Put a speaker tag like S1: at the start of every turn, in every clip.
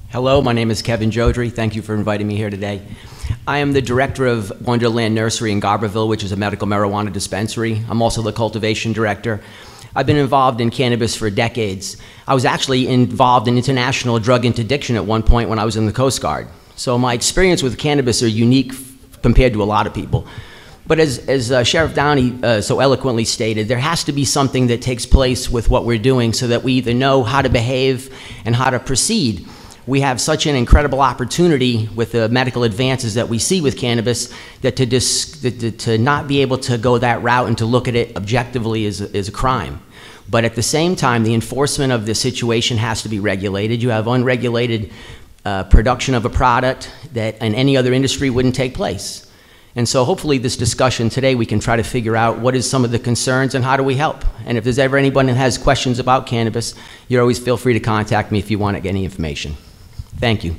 S1: Hello, my name is Kevin Jodry. Thank you for inviting me here today. I am the director of Wonderland Nursery in Garberville, which is a medical marijuana dispensary. I'm also the cultivation director. I've been involved in cannabis for decades. I was actually involved in international drug interdiction at one point when I was in the Coast Guard. So my experience with cannabis are unique compared to a lot of people. But as Sheriff Downey so eloquently stated, there has to be something that takes place with what we're doing so that we either know how to behave and how to proceed. We have such an incredible opportunity with the medical advances that we see with cannabis that to not be able to go that route and to look at it objectively is a crime. But at the same time, the enforcement of the situation has to be regulated. You have unregulated production of a product that in any other industry wouldn't take place. And so hopefully this discussion today, we can try to figure out what is some of the concerns and how do we help. And if there's ever anyone that has questions about cannabis, you always feel free to contact me if you want to get any information. Thank you.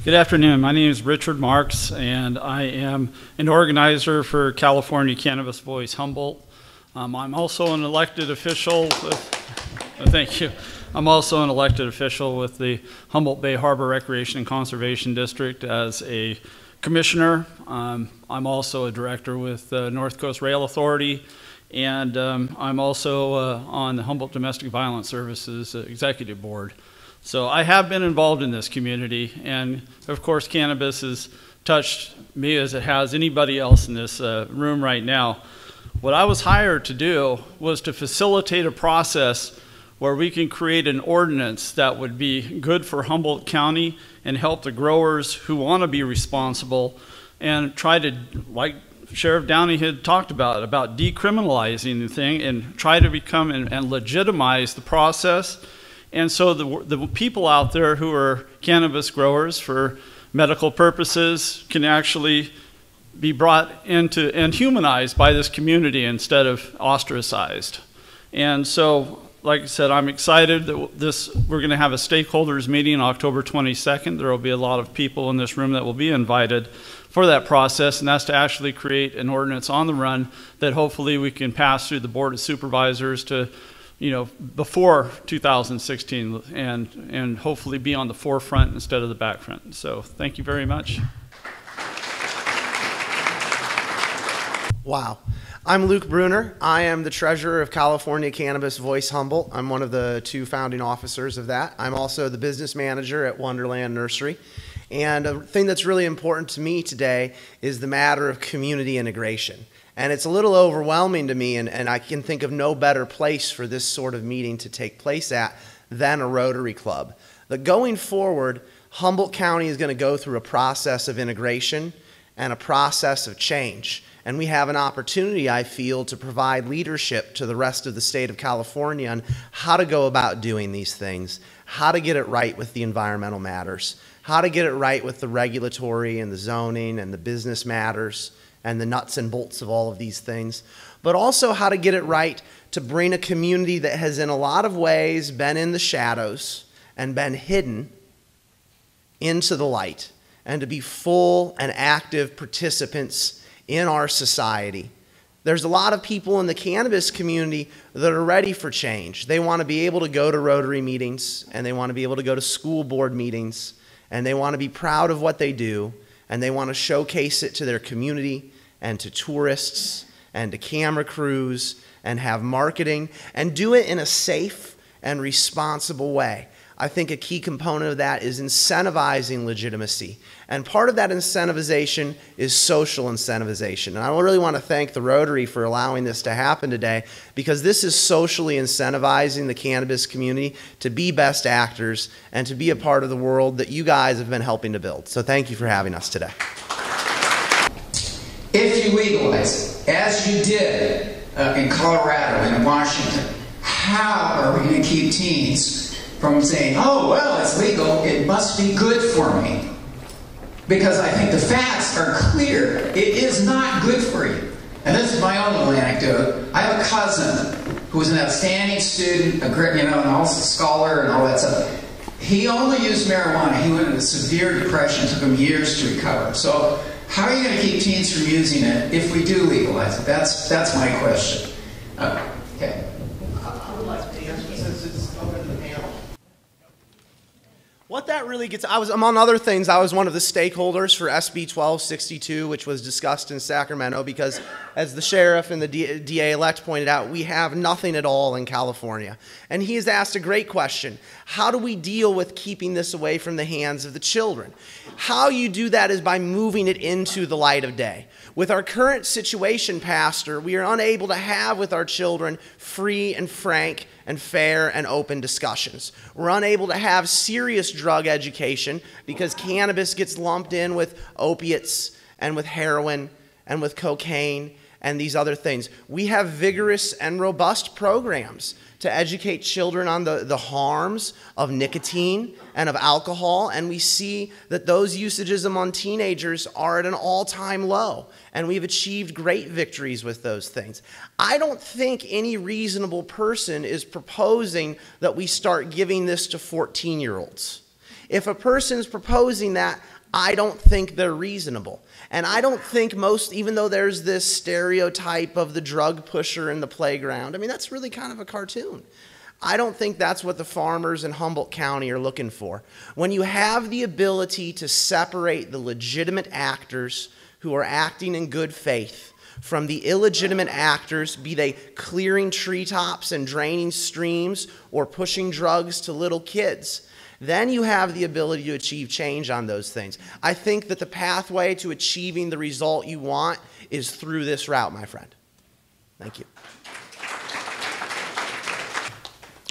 S2: Good afternoon. My name is Richard Marks, and I am an organizer for California Cannabis Voice Humboldt. I'm also an elected official with, thank you. I'm also an elected official with the Humboldt Bay Harbor Recreation and Conservation District as a commissioner. I'm also a director with North Coast Rail Authority, and I'm also on the Humboldt Domestic Violence Services Executive Board. So I have been involved in this community, and of course cannabis has touched me as it has anybody else in this room right now. What I was hired to do was to facilitate a process where we can create an ordinance that would be good for Humboldt County and help the growers who want to be responsible and try to, like Sheriff Downey had talked about decriminalizing the thing and try to become and legitimize the process. And so the people out there who are cannabis growers for medical purposes can actually be brought into and humanized by this community instead of ostracized. And so, like I said, I'm excited that we're going to have a stakeholders meeting on October 22nd. There will be a lot of people in this room that will be invited for that process, and that's to actually create an ordinance on the run that hopefully we can pass through the Board of Supervisors to, you know, before 2016 and hopefully be on the forefront instead of the back front. So thank you very much.
S3: Wow. I'm Luke Bruner. I am the treasurer of California Cannabis Voice Humboldt. I'm one of the 2 founding officers of that. I'm also the business manager at Wonderland Nursery. And a thing that's really important to me today is the matter of community integration. And it's a little overwhelming to me, and I can think of no better place for this sort of meeting to take place at than a Rotary Club. But going forward, Humboldt County is going to go through a process of integration and a process of change. And we have an opportunity, I feel, to provide leadership to the rest of the state of California on how to go about doing these things, how to get it right with the environmental matters, how to get it right with the regulatory and the zoning and the business matters and the nuts and bolts of all of these things, but also how to get it right to bring a community that has in a lot of ways been in the shadows and been hidden into the light, and to be full and active participants in our society. There's a lot of people in the cannabis community that are ready for change. They want to be able to go to Rotary meetings, and they want to be able to go to school board meetings, and they want to be proud of what they do, and they want to showcase it to their community and to tourists and to camera crews and have marketing and do it in a safe and responsible way. I think a key component of that is incentivizing legitimacy. And part of that incentivization is social incentivization. And I really want to thank the Rotary for allowing this to happen today, because this is socially incentivizing the cannabis community to be best actors and to be a part of the world that you guys have been helping to build. So thank you for having us today.
S4: If you legalize it, as you did in Colorado and Washington, how are we going to keep teens from saying, oh, well, it's legal, it must be good for me? Because I think the facts are clear. It is not good for you. And this is my own little anecdote. I have a cousin who was an outstanding student, and also a scholar and all that stuff. He only used marijuana. He went into severe depression. It took him years to recover. So How are you going to keep teens from using it if we do legalize it? That's my question. Okay.
S3: I would like to answer since it's open to the panel. What that really gets, among other things, I was one of the stakeholders for SB 1262, which was discussed in Sacramento, because as the sheriff and the DA-elect pointed out, we have nothing at all in California. And he has asked a great question. How do we deal with keeping this away from the hands of the children? How you do that is by moving it into the light of day. With our current situation, Pastor, we are unable to have with our children free and frank and fair and open discussions. We're unable to have serious drug education because cannabis gets lumped in with opiates and with heroin and with cocaine and these other things. We have vigorous and robust programs to educate children on the harms of nicotine and of alcohol, and we see that those usages among teenagers are at an all-time low, and we've achieved great victories with those things. I don't think any reasonable person is proposing that we start giving this to 14-year-olds. If a person is proposing that, I don't think they're reasonable. And I don't think most, even though there's this stereotype of the drug pusher in the playground, I mean, that's really kind of a cartoon. I don't think that's what the farmers in Humboldt County are looking for. When you have the ability to separate the legitimate actors who are acting in good faith from the illegitimate actors, be they clearing treetops and draining streams or pushing drugs to little kids, then you have the ability to achieve change on those things. I think that the pathway to achieving the result you want is through this route, my friend. Thank you.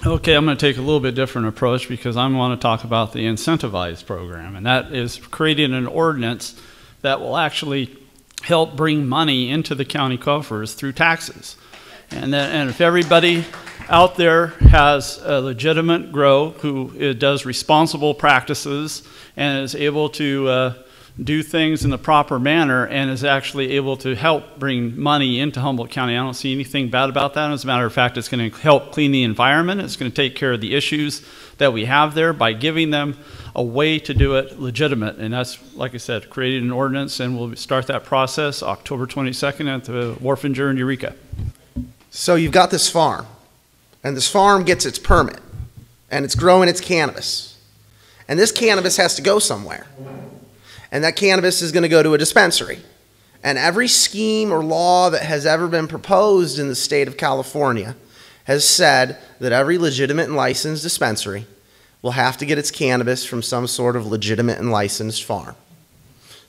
S2: Okay, I'm going to take a little bit different approach because I want to talk about the incentivized program, and that is creating an ordinance that will actually help bring money into the county coffers through taxes. And if everybody out there has a legitimate grow who does responsible practices and is able to do things in the proper manner and is actually able to help bring money into Humboldt County, I don't see anything bad about that. As a matter of fact, it's going to help clean the environment. It's going to take care of the issues that we have there by giving them a way to do it legitimate. And that's, like I said, creating an ordinance, and we'll start that process October 22nd at the Wharfinger in Eureka.
S3: So you've got this farm, and this farm gets its permit, and it's growing its cannabis. And this cannabis has to go somewhere. And that cannabis is going to go to a dispensary. And every scheme or law that has ever been proposed in the state of California has said that every legitimate and licensed dispensary will have to get its cannabis from some sort of legitimate and licensed farm.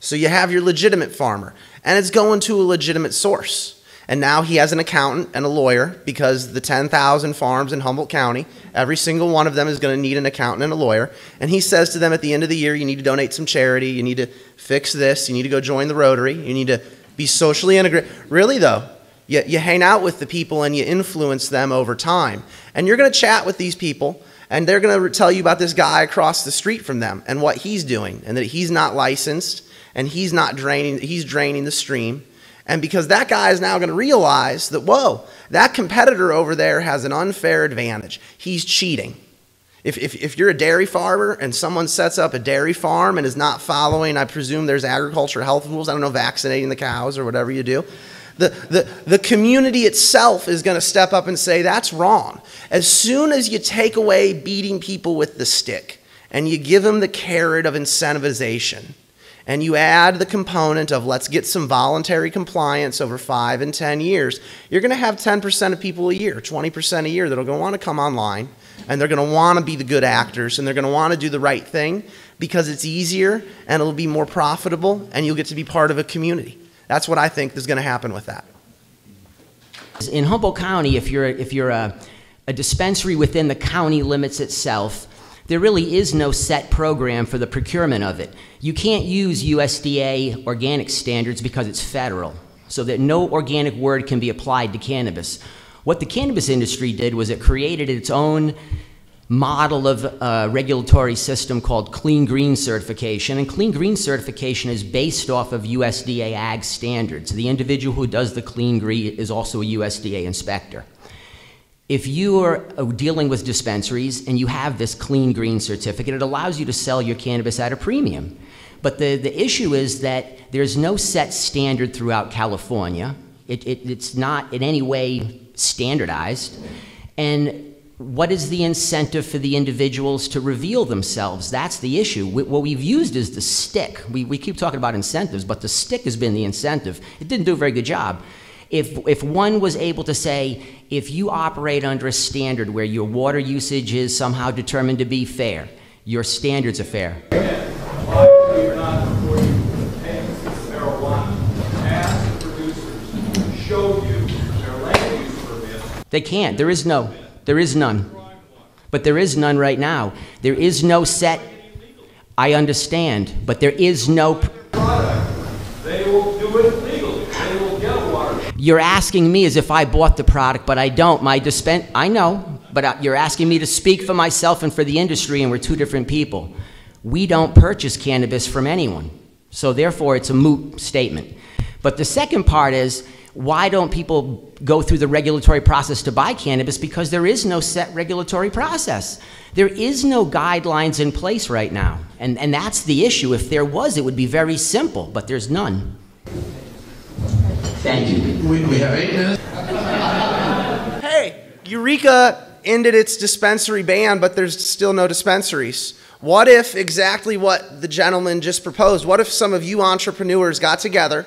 S3: So you have your legitimate farmer, and it's going to a legitimate source. And now he has an accountant and a lawyer, because the 10,000 farms in Humboldt County, every single one of them is going to need an accountant and a lawyer. And he says to them at the end of the year, you need to donate some charity, you need to fix this, you need to go join the Rotary, you need to be socially integrated. Really though, you hang out with the people and you influence them over time. And you're going to chat with these people, and they're going to tell you about this guy across the street from them and what he's doing, and that he's not licensed and he's draining the stream. And because that guy is now going to realize that, whoa, that competitor over there has an unfair advantage. He's cheating. If you're a dairy farmer and someone sets up a dairy farm and is not following, I presume there's agriculture health rules, I don't know, vaccinating the cows or whatever you do, the community itself is going to step up and say, that's wrong. As soon as you take away beating people with the stick and you give them the carrot of incentivization, and you add the component of let's get some voluntary compliance over 5 and 10 years, you're going to have 10% of people a year, 20% a year that are going to want to come online, and they're going to want to be the good actors, and they're going to want to do the right thing because it's easier and it'll be more profitable, and you'll get to be part of a community. That's what I think is going to happen with that.
S1: In Humboldt County, if you're a dispensary within the county limits itself, there really is no set program for the procurement of it. You can't use USDA organic standards because it's federal, so that no organic word can be applied to cannabis. What the cannabis industry did was it created its own model of a regulatory system called Clean Green Certification, and Clean Green Certification is based off of USDA ag standards. The individual who does the Clean Green is also a USDA inspector. If you are dealing with dispensaries and you have this Clean Green certificate, it allows you to sell your cannabis at a premium. But the issue is that there's no set standard throughout California. It's not in any way standardized. And what is the incentive for the individuals to reveal themselves? That's the issue. What we've used is the stick. We keep talking about incentives, but the stick has been the incentive. It didn't do a very good job. If one was able to say, if you operate under a standard where your water usage is somehow determined to be fair, your standards are fair.
S5: Why do you not, before you obtain marijuana, ask the producers to show you their land use permit?
S1: They can't. There is none. But there is none right now. There is no set. I understand, but there is no.
S5: They will do it legally. They will get water.
S1: You're asking me as if I bought the product, but I don't. I know, but you're asking me to speak for myself and for the industry, and we're two different people. We don't purchase cannabis from anyone. So therefore, it's a moot statement. But the second part is, why don't people go through the regulatory process to buy cannabis? Because there is no set regulatory process. There is no guidelines in place right now. And that's the issue. If there was, it would be very simple, but there's none. Thank you.
S6: We have 8 minutes.
S3: Hey, Eureka ended its dispensary ban, but there's still no dispensaries. What if exactly what the gentleman just proposed? What if some of you entrepreneurs got together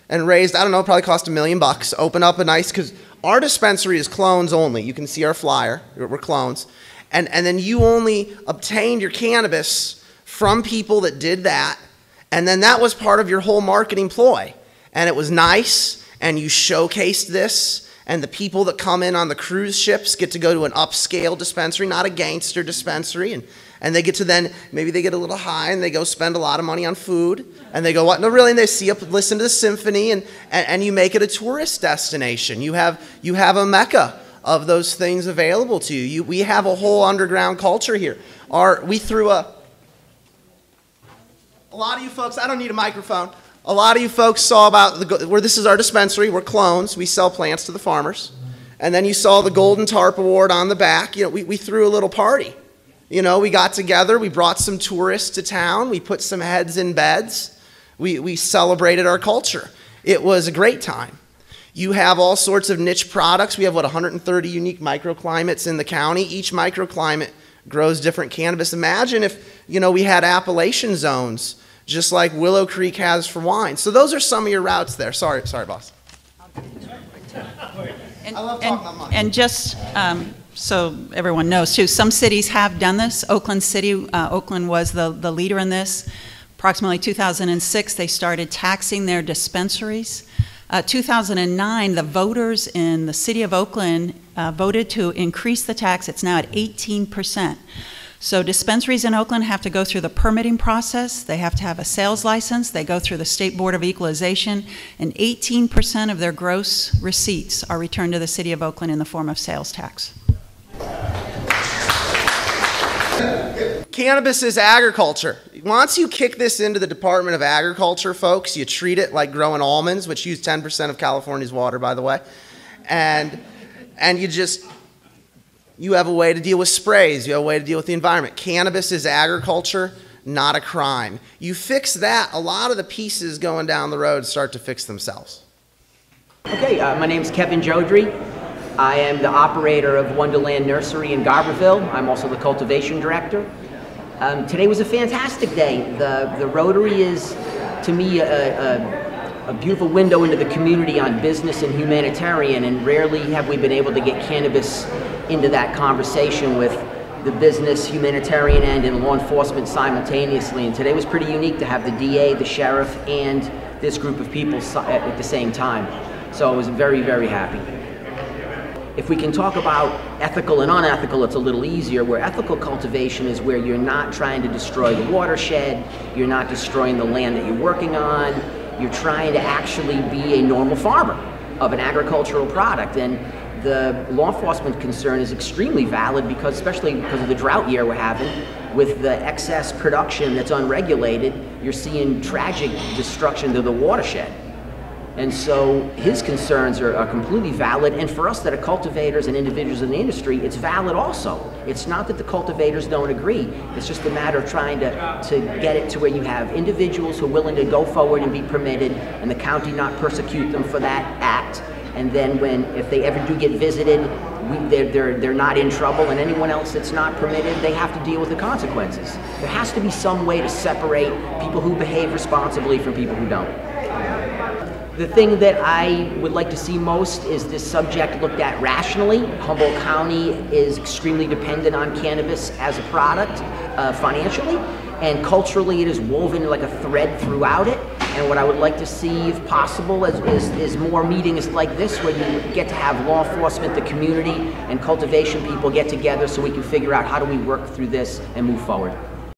S3: and raised, I don't know, probably cost $1 million, open up a nice, because our dispensary is clones only. You can see our flyer, we're clones. And then you only obtained your cannabis from people that did that, and then that was part of your whole marketing ploy. And it was nice, and you showcased this, and the people that come in on the cruise ships get to go to an upscale dispensary, not a gangster dispensary, and they get to then, maybe they get a little high and they go spend a lot of money on food. And they go, what? No, really, and they listen to the symphony, and you make it a tourist destination. You have a mecca of those things available to you. We have a whole underground culture here. We threw a lot of you folks, I don't need a microphone. A lot of you folks saw about where this is our dispensary. We're clones. We sell plants to the farmers. And then you saw the Golden Tarp Award on the back. You know, we threw a little party. You know, we got together, we brought some tourists to town, we put some heads in beds, we celebrated our culture. It was a great time. You have all sorts of niche products. We have, 130 unique microclimates in the county. Each microclimate grows different cannabis. Imagine if, we had appellation zones, just like Willow Creek has for wine. So those are some of your routes there. Sorry, boss. I love talking about money.
S7: And just so everyone knows too, some cities have done this. Oakland City, Oakland was the leader in this. Approximately 2006, they started taxing their dispensaries. 2009, the voters in the city of Oakland voted to increase the tax. It's now at 18%. So dispensaries in Oakland have to go through the permitting process. They have to have a sales license. They go through the State Board of Equalization, and 18% of their gross receipts are returned to the city of Oakland in the form of sales tax.
S3: Cannabis is agriculture. Once you kick this into the Department of Agriculture, folks, you treat it like growing almonds, which use 10% of California's water, by the way, and you have a way to deal with sprays. You have a way to deal with the environment. Cannabis is agriculture, not a crime. You fix that, a lot of the pieces going down the road start to fix themselves.
S1: Okay, my name's Kevin Jodry. I am the operator of Wonderland Nursery in Garberville. I'm also the cultivation director. Today was a fantastic day. The Rotary is, to me, a beautiful window into the community on business and humanitarian, and rarely have we been able to get cannabis into that conversation with the business, humanitarian end, and law enforcement simultaneously. And today was pretty unique to have the DA, the sheriff, and this group of people at the same time. So I was very, very happy. If we can talk about ethical and unethical, it's a little easier. Where ethical cultivation is where you're not trying to destroy the watershed, you're not destroying the land that you're working on, you're trying to actually be a normal farmer of an agricultural product. And the law enforcement concern is extremely valid, because, especially because of the drought year we're having, with the excess production that's unregulated, you're seeing tragic destruction to the watershed. And so his concerns are completely valid, and for us that are cultivators and individuals in the industry, it's valid also. It's not that the cultivators don't agree, it's just a matter of trying to get it to where you have individuals who are willing to go forward and be permitted, and the county not persecute them for that act. And then if they ever do get visited, they're not in trouble, and anyone else that's not permitted, they have to deal with the consequences. There has to be some way to separate people who behave responsibly from people who don't. The thing that I would like to see most is this subject looked at rationally. Humboldt County is extremely dependent on cannabis as a product financially, and culturally it is woven like a thread throughout it. And what I would like to see, if possible, is more meetings like this where you get to have law enforcement, the community, and cultivation people get together so we can figure out how do we work through this and move forward.